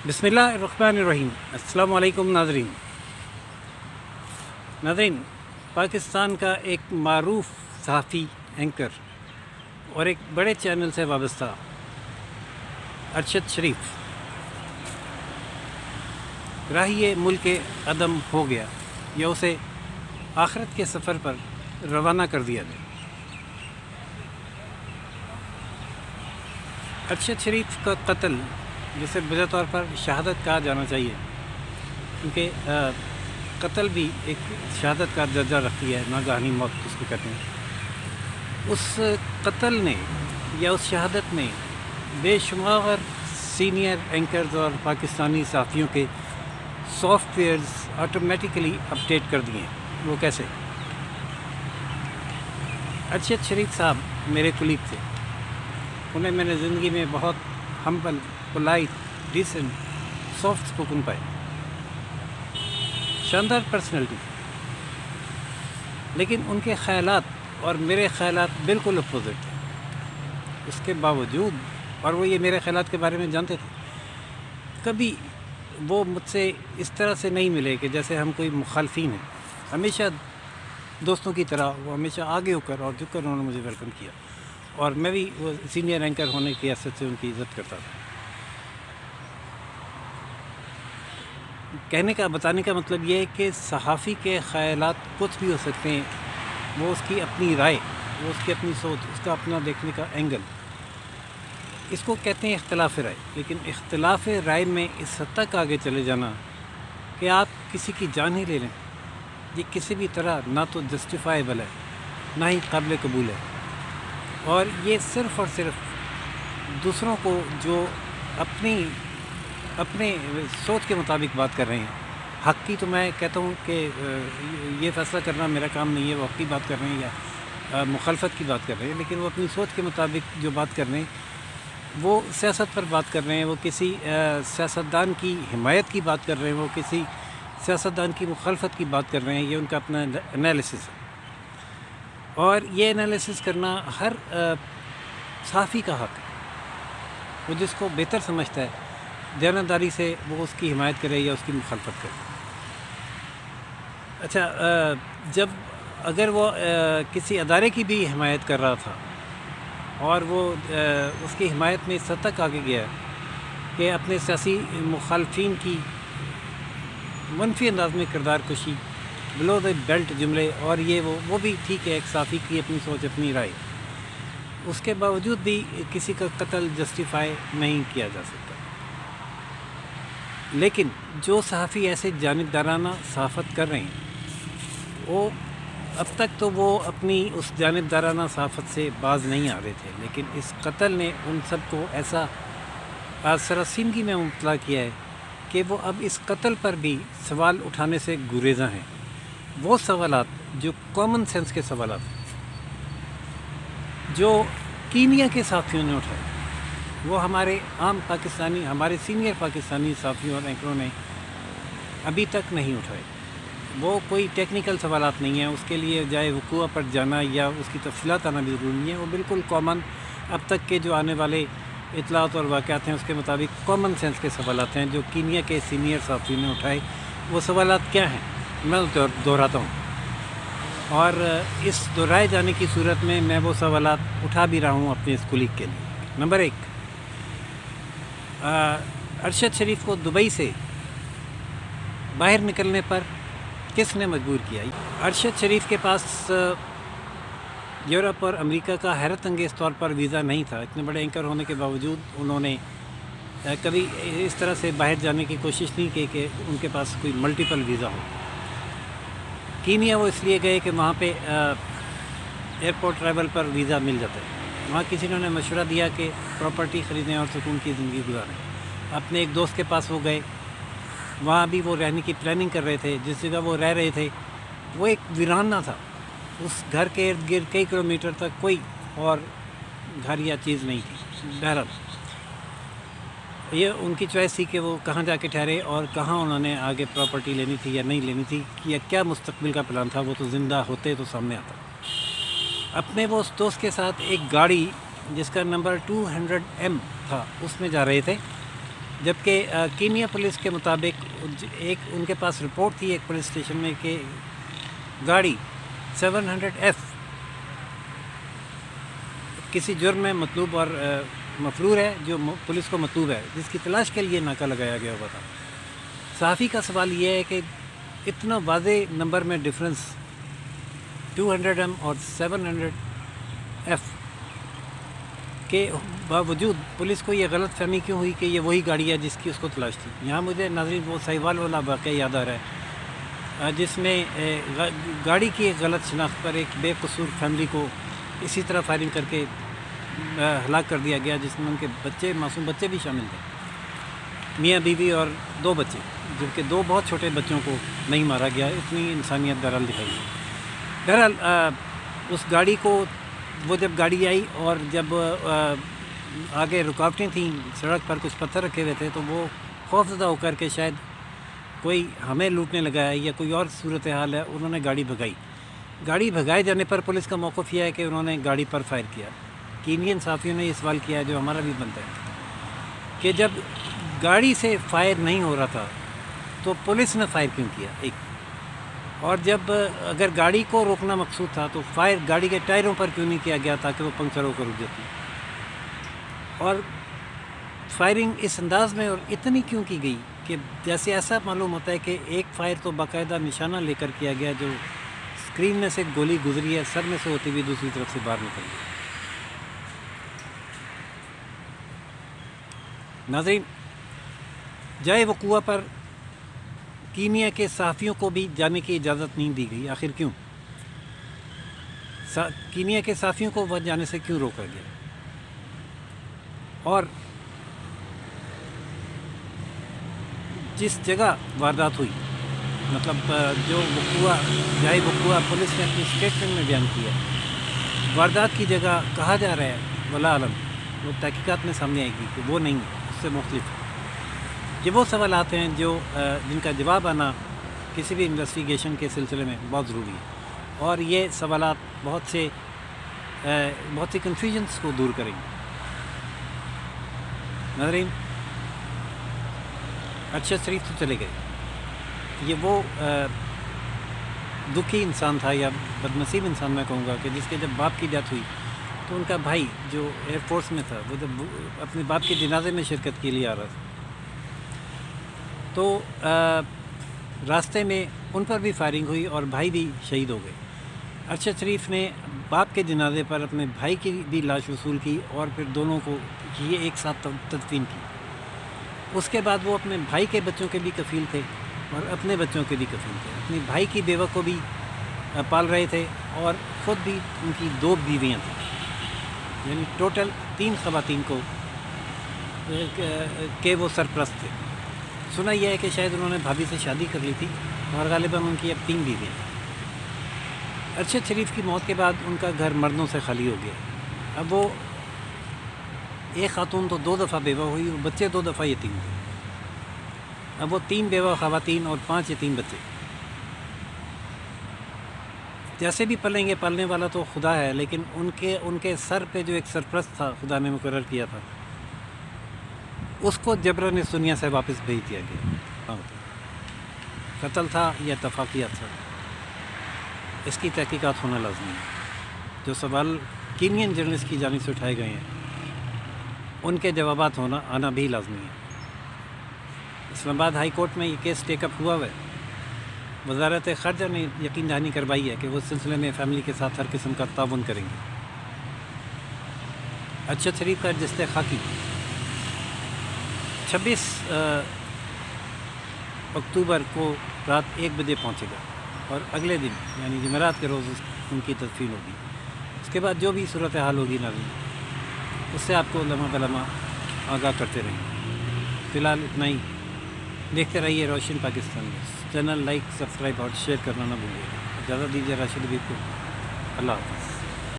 بسم اللہ الرحمن الرحیم۔ السلام علیکم ناظرین۔ پاکستان کا ایک معروف صحافی اینکر اور ایک بڑے چینل سے وابستہ ارشد شریف راہی ملک عدم ہو گیا یا اسے آخرت کے سفر پر روانہ کر دیا گیا۔ ارشد شریف کا قتل، جسے بجا طور پر شہادت کہا جانا چاہیے، کیونکہ قتل بھی ایک شہادت کا درجہ رکھتی ہے، ناگہانی موت جس کو کہتے ہیں، اس قتل نے یا اس شہادت نے بے شمار سینئر اینکرز اور پاکستانی صحافیوں کے سافٹ ویئرز آٹومیٹیکلی اپڈیٹ کر دیے ہیں۔ وہ کیسے؟ ارشد شریف صاحب میرے کولیگ تھے، انہیں میں نے زندگی میں بہت ہمبل، پولائٹ، ڈیسنٹ، سافٹ اسپوکن پائے، شاندار پرسنالٹی، لیکن ان کے خیالات اور میرے خیالات بالکل اپوزٹ تھے۔ اس کے باوجود، اور وہ یہ میرے خیالات کے بارے میں جانتے تھے، کبھی وہ مجھ سے اس طرح سے نہیں ملے کہ جیسے ہم کوئی مخالفین ہیں۔ ہمیشہ دوستوں کی طرح وہ ہمیشہ آگے ہو کر اور جھک کر انہوں نے مجھے ویلکم کیا، اور میں بھی وہ سینئر اینکر ہونے کی حیثیت سے ان کی عزت کرتا تھا۔ بتانے کا مطلب یہ ہے کہ صحافی کے خیالات کچھ بھی ہو سکتے ہیں، وہ اس کی اپنی رائے، وہ اس کی اپنی سوچ، اس کا اپنا دیکھنے کا اینگل، اس کو کہتے ہیں اختلاف رائے۔ لیکن اختلاف رائے میں اس حد تک آگے چلے جانا کہ آپ کسی کی جان ہی لے لیں، یہ کسی بھی طرح نہ تو جسٹیفائیبل ہے، نہ ہی قابل قبول ہے، اور یہ صرف اور صرف دوسروں کو جو اپنے سوچ کے مطابق بات کر رہے ہیں۔ حق کی تو میں کہتا ہوں کہ یہ فیصلہ کرنا میرا کام نہیں ہے، وہ حق کی بات کر رہے ہیں یا مخالفت کی بات کر رہے ہیں، لیکن وہ اپنی سوچ کے مطابق جو بات کر رہے ہیں، وہ سیاست پر بات کر رہے ہیں، وہ کسی سیاستدان کی حمایت کی بات کر رہے ہیں، وہ کسی سیاستدان کی مخالفت کی بات کر رہے ہیں، یہ ان کا اپنا انالیسس ہے، اور یہ انالیسس کرنا ہر صحافی کا حق ہے۔ وہ جس کو بہتر سمجھتا ہے، دیانتداری سے وہ اس کی حمایت کرے یا اس کی مخالفت کرے۔ اچھا، اگر وہ کسی ادارے کی بھی حمایت کر رہا تھا اور وہ اس کی حمایت میں اس حد تک آگے گیا کہ اپنے سیاسی مخالفین کی منفی انداز میں کردار کشی، بلو دی بیلٹ جملے، اور وہ بھی ٹھیک ہے، ایک صحافی کی اپنی سوچ، اپنی رائے، اس کے باوجود بھی کسی کا قتل جسٹیفائی نہیں کیا جا سکتا۔ لیکن جو صحافی ایسے جانبدارانہ صحافت کر رہے ہیں، وہ اب تک تو وہ اپنی اس جانبدارانہ صحافت سے باز نہیں آ رہے تھے، لیکن اس قتل نے ان سب کو ایسا سراسیمگی میں مبتلا کیا ہے کہ وہ اب اس قتل پر بھی سوال اٹھانے سے گریزاں ہیں۔ وہ سوالات جو کامن سینس کے سوالات ہیں، جو کینیا کے صحافیوں نے اٹھائے، وہ ہمارے ہمارے سینئر پاکستانی صحافیوں اور اینکروں نے ابھی تک نہیں اٹھائے۔ وہ کوئی ٹیکنیکل سوالات نہیں ہیں، اس کے لیے جائے وقوع پر جانا یا اس کی تفصیلات آنا بھی ضروری نہیں ہے، وہ بالکل کامن، اب تک کے جو آنے والے اطلاعات اور واقعات ہیں اس کے مطابق کامن سینس کے سوالات ہیں جو کینیا کے سینئر صحافیوں نے اٹھائے۔ وہ سوالات کیا ہیں؟ میں دہراتا ہوں، اور اس دہرائے جانے کی صورت میں میں وہ سوالات اٹھا بھی رہا ہوں اپنے اس کولیگ کے لیے۔ نمبر 1، ارشد شریف کو دبئی سے باہر نکلنے پر کس نے مجبور کیا؟ ارشد شریف کے پاس یورپ اور امریکہ کا حیرت انگیز طور پر ویزا نہیں تھا۔ اتنے بڑے اینکر ہونے کے باوجود انہوں نے کبھی اس طرح سے باہر جانے کی کوشش نہیں کی کہ ان کے پاس کوئی ملٹیپل ویزا ہو۔ کینیا وہ اس لیے گئے کہ وہاں پہ ایئرپورٹ ٹریول پر ویزا مل جاتا ہے۔ وہاں کسی نے انہیں مشورہ دیا کہ پراپرٹی خریدیں اور سکون کی زندگی گزاریں۔ اپنے ایک دوست کے پاس وہ گئے، وہاں بھی وہ رہنے کی پلاننگ کر رہے تھے۔ جس جگہ وہ رہ رہے تھے وہ ایک ویرانہ تھا، اس گھر کے ارد گرد کئی کلومیٹر تک کوئی اور گھر یا چیز نہیں تھی۔ بہرحال یہ ان کی چوائس تھی کہ وہ کہاں جا کے ٹھہرے اور کہاں انہوں نے آگے پراپرٹی لینی تھی یا نہیں لینی تھی، یا کیا مستقبل کا پلان تھا، وہ تو زندہ ہوتے تو سامنے آتا۔ اپنے وہ اس دوست کے ساتھ ایک گاڑی جس کا نمبر 200M تھا اس میں جا رہے تھے، جبکہ کینیا پولیس کے مطابق ایک ان کے پاس رپورٹ تھی ایک پولیس اسٹیشن میں کہ گاڑی 700F کسی جرم میں مطلوب اور مفرور ہے جو پولیس کو مطلوب ہے، جس کی تلاش کے لیے ناکہ لگایا گیا ہوا تھا۔ صحافی کا سوال یہ ہے کہ اتنا واضح نمبر میں ڈفرنس 200M اور 700F کے باوجود پولیس کو یہ غلط فہمی کیوں ہوئی کہ یہ وہی گاڑی ہے جس کی اس کو تلاش تھی۔ یہاں مجھے ناظرین وہ سہیوال والا واقعہ یاد آ رہا ہے جس میں گاڑی کی ایک غلط شناخت پر ایک بے قصور فیملی کو اسی طرح فائرنگ کر کے ہلاک کر دیا گیا، جس میں ان کے بچے، معصوم بچے بھی شامل تھے، میاں بیوی اور 2 بچے، جبکہ 2 بہت چھوٹے بچوں کو نہیں مارا گیا۔ اتنی انسانیت بہرحال دکھائی گئی۔ بہرحال اس گاڑی کو وہ جب گاڑی آئی اور جب آگے رکاوٹیں تھیں، سڑک پر کچھ پتھر رکھے ہوئے تھے، تو وہ خوفزدہ ہو کر کے شاید کوئی ہمیں لوٹنے لگا ہے یا کوئی اور صورتحال ہے، انہوں نے گاڑی بھگائی۔ گاڑی بھگائے جانے پر پولیس کا موقف یہ ہے کہ انہوں نے گاڑی پر فائر کیا۔ کینین صحافیوں نے یہ سوال کیا ہے جو ہمارا بھی بنتا ہے کہ جب گاڑی سے فائر نہیں ہو رہا تھا تو پولیس نے فائر کیوں کیا؟ ایک اور جب اگر گاڑی کو روکنا مقصود تھا تو فائر گاڑی کے ٹائروں پر کیوں نہیں کیا گیا تاکہ وہ پنکچر ہو کر رک جاتی؟ اور فائرنگ اس انداز میں اور اتنی کیوں کی گئی کہ جیسے ایسا معلوم ہوتا ہے کہ ایک فائر تو باقاعدہ نشانہ لے کر کیا گیا جو اسکرین میں سے گولی گزری ہے، سر میں سے ہوتی ہوئی دوسری طرف سے باہر نکل گئی۔ ناظرین، جائے وقوع پر کینیا کے صحافیوں کو بھی جانے کی اجازت نہیں دی گئی۔ آخر کیوں؟ کینیا کے صحافیوں کو وہ جانے سے کیوں روکا گیا؟ اور جس جگہ واردات ہوئی، مطلب جو جائے وقوع پولیس نے اپنی اسٹیٹمنٹ میں بیان کیا، واردات کی جگہ کہا جا رہا ہے واللہ عالم، وہ تحقیقات میں سامنے آئے گی کہ وہ نہیں ہے، اس سے مختلف ہے۔ یہ وہ سوالات ہیں جن کا جواب آنا کسی بھی انویسٹیگیشن کے سلسلے میں بہت ضروری ہے، اور یہ سوالات بہت سی کنفیوژنس کو دور کریں گے۔ ناظرین، ارشد شریف تو چلے گئے، یہ وہ دکھی انسان تھا یا بدنصیب انسان میں کہوں گا کہ جس کے جب باپ کی ڈیتھ ہوئی تو ان کا بھائی جو ایئر فورس میں تھا وہ جب اپنے باپ کے جنازے میں شرکت کے لیے آ رہا تھا تو راستے میں ان پر بھی فائرنگ ہوئی اور بھائی بھی شہید ہو گئے۔ ارشد شریف نے باپ کے جنازے پر اپنے بھائی کی بھی لاش وصول کی اور پھر دونوں کو یہ ایک ساتھ تدفین کی۔ اس کے بعد وہ اپنے بھائی کے بچوں کے بھی کفیل تھے اور اپنے بچوں کے بھی کفیل تھے، اپنے بھائی کی بیوہ کو بھی پال رہے تھے اور خود بھی ان کی 2 بیویاں تھیں، یعنی ٹوٹل 3 خواتین کو کہ وہ سرپرست تھے۔ سنا یہ ہے کہ شاید انہوں نے بھابھی سے شادی کر لی تھی اور غالباً ان کی اب 3 بیویاں ہیں۔ ارشد شریف کی موت کے بعد ان کا گھر مردوں سے خالی ہو گیا۔ اب وہ ایک خاتون تو 2 دفعہ بیوہ ہوئی اور بچے 2 دفعہ یتیم ہوئے۔ اب وہ 3 بیوہ خواتین اور 5 یتیم بچے، جیسے بھی پلیں گے، پالنے والا تو خدا ہے، لیکن ان کے سر پہ جو ایک سرپرست تھا خدا نے مقرر کیا تھا، اس کو جبراً اس دنیا سے واپس بھیج دیا گیا۔ قتل تھا یا اتفاقیات تھا، اس کی تحقیقات ہونا لازمی ہے۔ جو سوال کینین جرنلسٹ کی جانب سے اٹھائے گئے ہیں ان کے جوابات آنا بھی لازمی ہے۔ اسلام آباد ہائی کورٹ میں یہ کیس ٹیک اپ ہوا ہے۔ وزارت خارجہ نے یقین دہانی کروائی ہے کہ وہ اس سلسلے میں فیملی کے ساتھ ہر قسم کا تعاون کریں گے۔ ارشد شریف کا جثہ خاکی 26 اکتوبر کو رات 1 بجے پہنچے گا اور اگلے دن یعنی جمعرات کے روز ان کی تدفین ہوگی۔ اس کے بعد جو بھی صورتحال ہوگی ناظرین، اس سے آپ کو لمحہ بلمحہ آگاہ کرتے رہیں گے۔ فی الحال اتنا ہی، دیکھتے رہیے روشن Pakistan news. Channel like, subscribe اور شیئر کرنا نہ بھولیے۔ اجازت دیجیے راشد حبیب کو۔ اللہ حافظ۔